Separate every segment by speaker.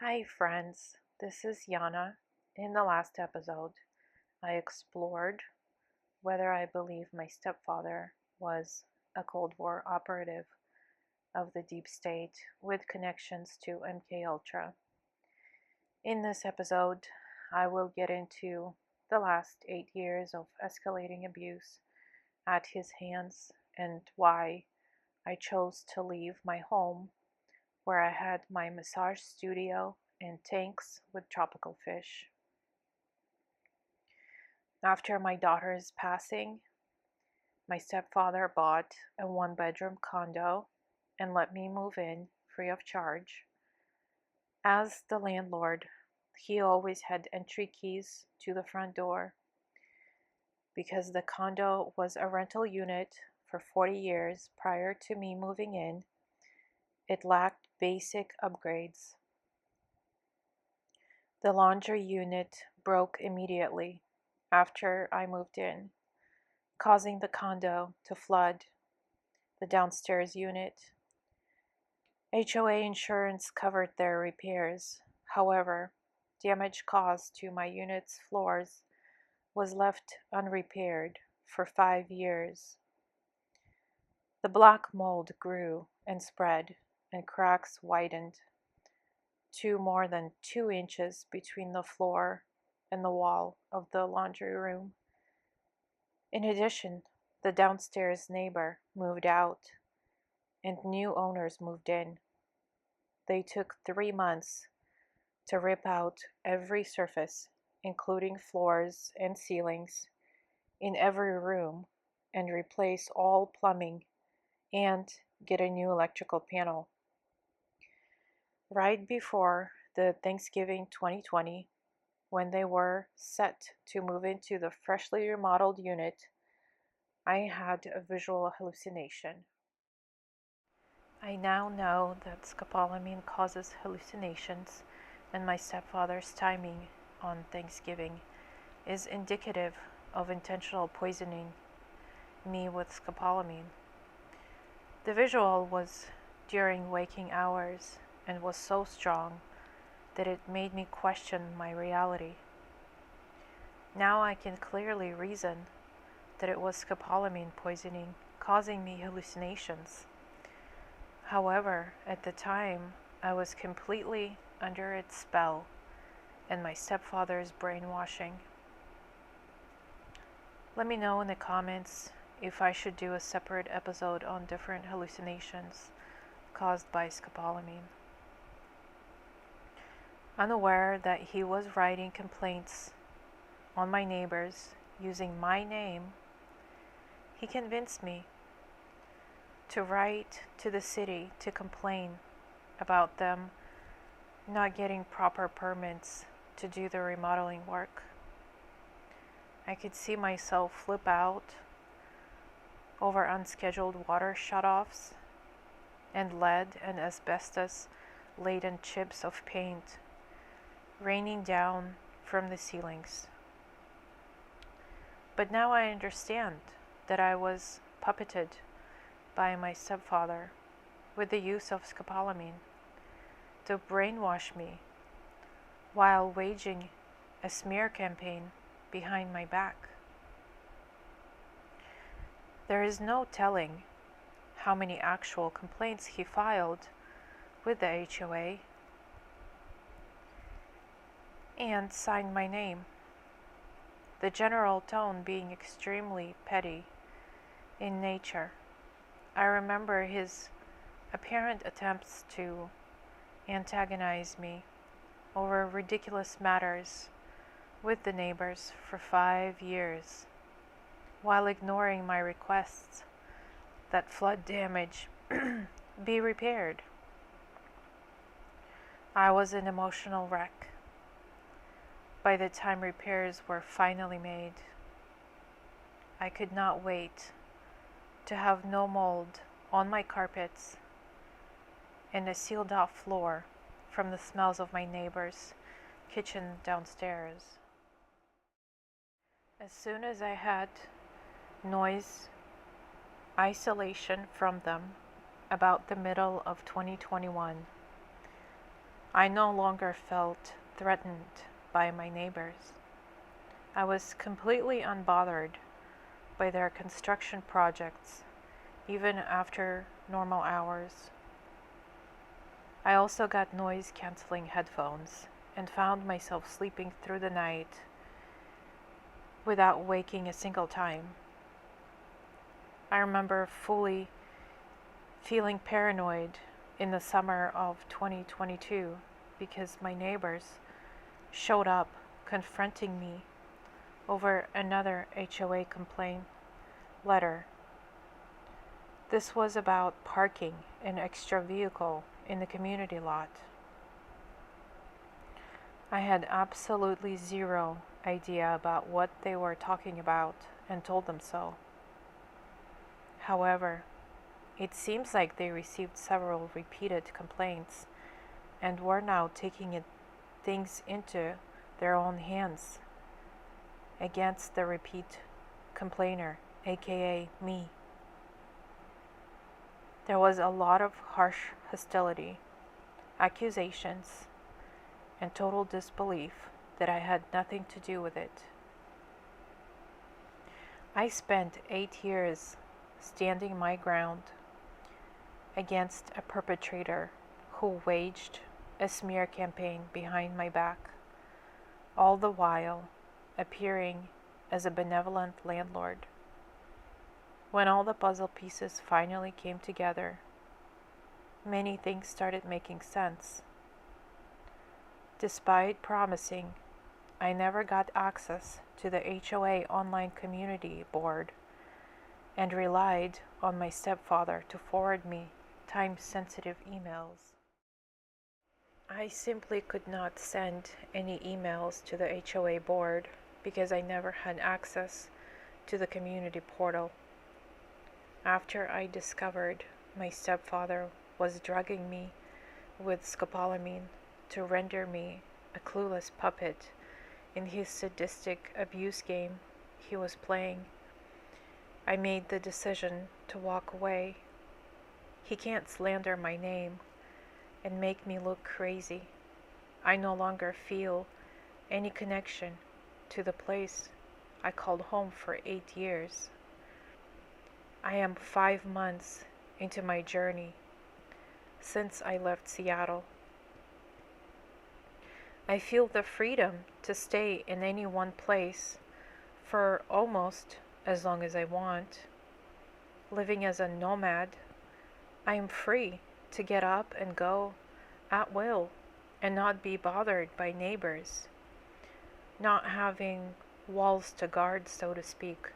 Speaker 1: Hi, friends. This is Yana. In the last episode, I explored whether I believe my stepfather was a Cold War operative of the deep state with connections to MK Ultra. In this episode, I will get into the last 8 years of escalating abuse at his hands and why I chose to leave my home where I had my massage studio and tanks with tropical fish. After my daughter's passing, my stepfather bought a one-bedroom condo and let me move in free of charge. As the landlord, he always had entry keys to the front door. Because the condo was a rental unit for 40 years prior to me moving in, it lacked basic upgrades. The laundry unit broke immediately after I moved in, causing the condo to flood the downstairs unit. HOA insurance covered their repairs. However, damage caused to my unit's floors was left unrepaired for 5 years. The black mold grew and spread, and cracks widened to more than 2 inches between the floor and the wall of the laundry room. In addition, the downstairs neighbor moved out and new owners moved in. They took 3 months to rip out every surface, including floors and ceilings, in every room and replace all plumbing and get a new electrical panel. Right before the Thanksgiving 2020, when they were set to move into the freshly remodeled unit, I had a visual hallucination. I now know that scopolamine causes hallucinations, and my stepfather's timing on Thanksgiving is indicative of intentional poisoning me with scopolamine. The visual was during waking hours and was so strong that it made me question my reality. Now I can clearly reason that it was scopolamine poisoning causing me hallucinations. However, at the time, I was completely under its spell and my stepfather's brainwashing. Let me know in the comments if I should do a separate episode on different hallucinations caused by scopolamine. Unaware that he was writing complaints on my neighbors using my name, he convinced me to write to the city to complain about them not getting proper permits to do the remodeling work. I could see myself flip out over unscheduled water shutoffs and lead and asbestos-laden chips of paint raining down from the ceilings. But now I understand that I was puppeted by my stepfather with the use of scopolamine to brainwash me while waging a smear campaign behind my back. There is no telling how many actual complaints he filed with the HOA and signed my name, the general tone being extremely petty in nature. I remember his apparent attempts to antagonize me over ridiculous matters with the neighbors for 5 years, while ignoring my requests that flood damage be repaired. I was an emotional wreck by the time repairs were finally made. I could not wait to have no mold on my carpets and a sealed off floor from the smells of my neighbor's kitchen downstairs. As soon as I had noise isolation from them about the middle of 2021, I no longer felt threatened by my neighbors. I was completely unbothered by their construction projects, even after normal hours. I also got noise canceling headphones and found myself sleeping through the night without waking a single time. I remember fully feeling paranoid in the summer of 2022 because my neighbors showed up confronting me over another HOA complaint letter. This was about parking an extra vehicle in the community lot. I had absolutely zero idea about what they were talking about and told them so. However, it seems like they received several repeated complaints and were now taking things into their own hands against the repeat complainer, aka me. There was a lot of harsh hostility, accusations, and total disbelief that I had nothing to do with it. I spent 8 years standing my ground against a perpetrator who waged a smear campaign behind my back, all the while appearing as a benevolent landlord. When all the puzzle pieces finally came together, many things started making sense. Despite promising I never got access to the HOA online community board and relied on my stepfather to forward me time-sensitive emails, I simply could not send any emails to the HOA board because I never had access to the community portal. After I discovered my stepfather was drugging me with scopolamine to render me a clueless puppet in his sadistic abuse game he was playing, I made the decision to walk away. He can't slander my name and make me look crazy. I no longer feel any connection to the place I called home for 8 years. I am 5 months into my journey since I left Seattle. I feel the freedom to stay in any one place for almost as long as I want. Living as a nomad, I am free to get up and go at will and not be bothered by neighbors. Not having walls to guard, so to speak,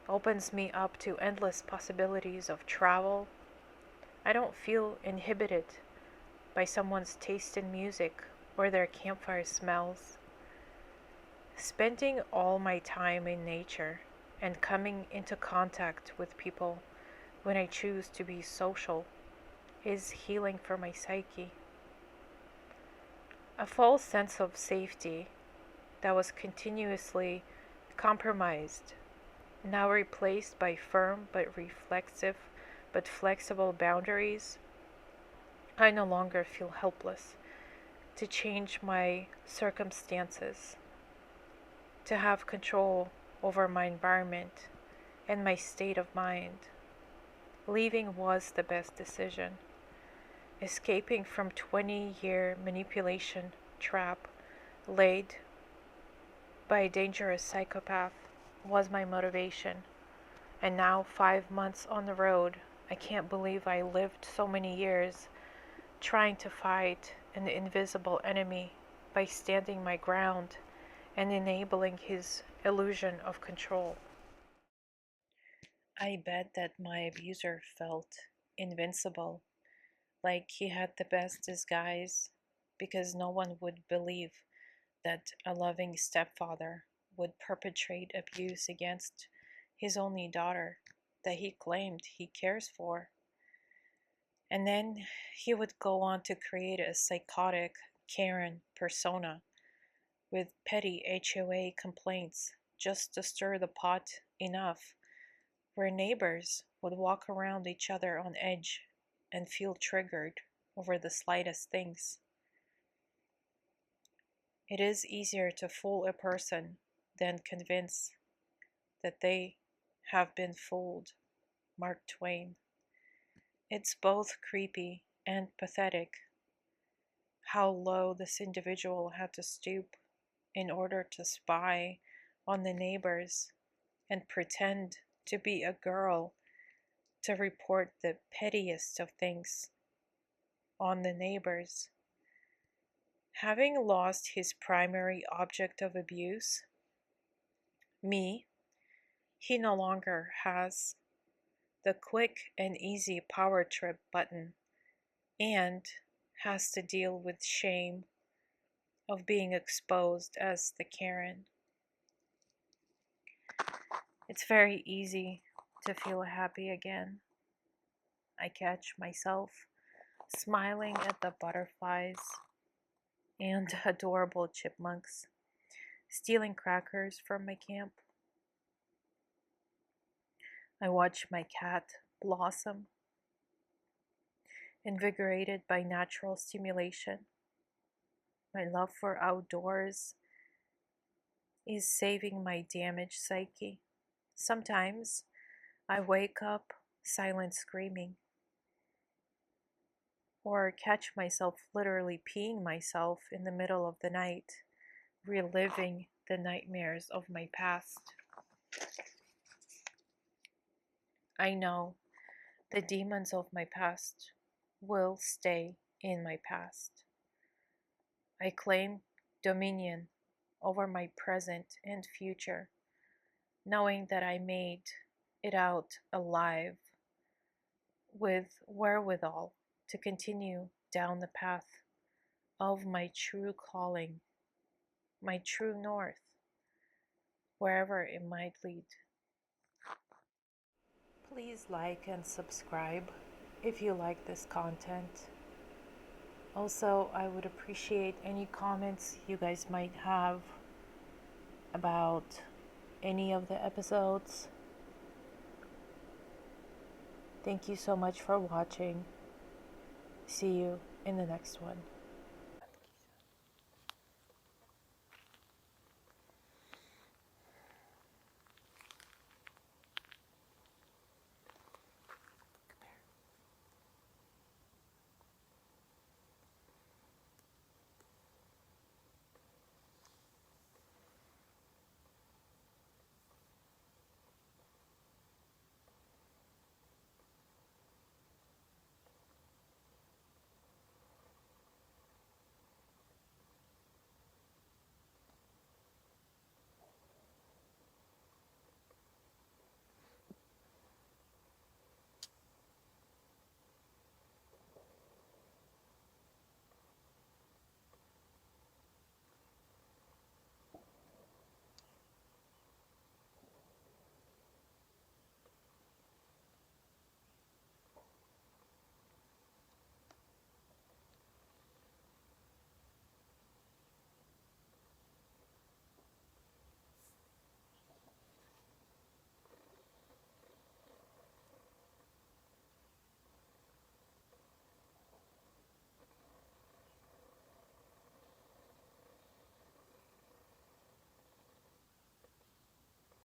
Speaker 1: opens me up to endless possibilities of travel. I don't feel inhibited by someone's taste in music or their campfire smells. Spending all my time in nature and coming into contact with people when I choose to be social is healing for my psyche. A false sense of safety that was continuously compromised, now replaced by firm but reflexive but flexible boundaries. I no longer feel helpless to change my circumstances, to have control over my environment and my state of mind. Leaving was the best decision. Escaping from 20-year manipulation trap laid by a dangerous psychopath was my motivation. And now, 5 months on the road, I can't believe I lived so many years trying to fight an invisible enemy by standing my ground and enabling his illusion of control. I bet that my abuser felt invincible, like he had the best disguise, because no one would believe that a loving stepfather would perpetrate abuse against his only daughter that he claimed he cares for. And then he would go on to create a psychotic Karen persona with petty HOA complaints just to stir the pot enough where neighbors would walk around each other on edge and feel triggered over the slightest things. It is easier to fool a person than convince that they have been fooled. Mark Twain. It's both creepy and pathetic how low this individual had to stoop in order to spy on the neighbors and pretend to be a girl to report the pettiest of things on the neighbors. Having lost his primary object of abuse, me, he no longer has the quick and easy power trip button and has to deal with shame of being exposed as the Karen. It's very easy to feel happy again. I catch myself smiling at the butterflies and adorable chipmunks stealing crackers from my camp. I watch my cat blossom, invigorated by natural stimulation. My love for outdoors is saving my damaged psyche. Sometimes I wake up silent screaming, or catch myself literally peeing myself in the middle of the night, reliving the nightmares of my past. I know the demons of my past will stay in my past. I claim dominion over my present and future, knowing that I made it out alive with wherewithal to continue down the path of my true calling, my true north, wherever it might lead. Please like and subscribe if you like this content. Also, I would appreciate any comments you guys might have about any of the episodes. Thank you so much for watching. See you in the next one.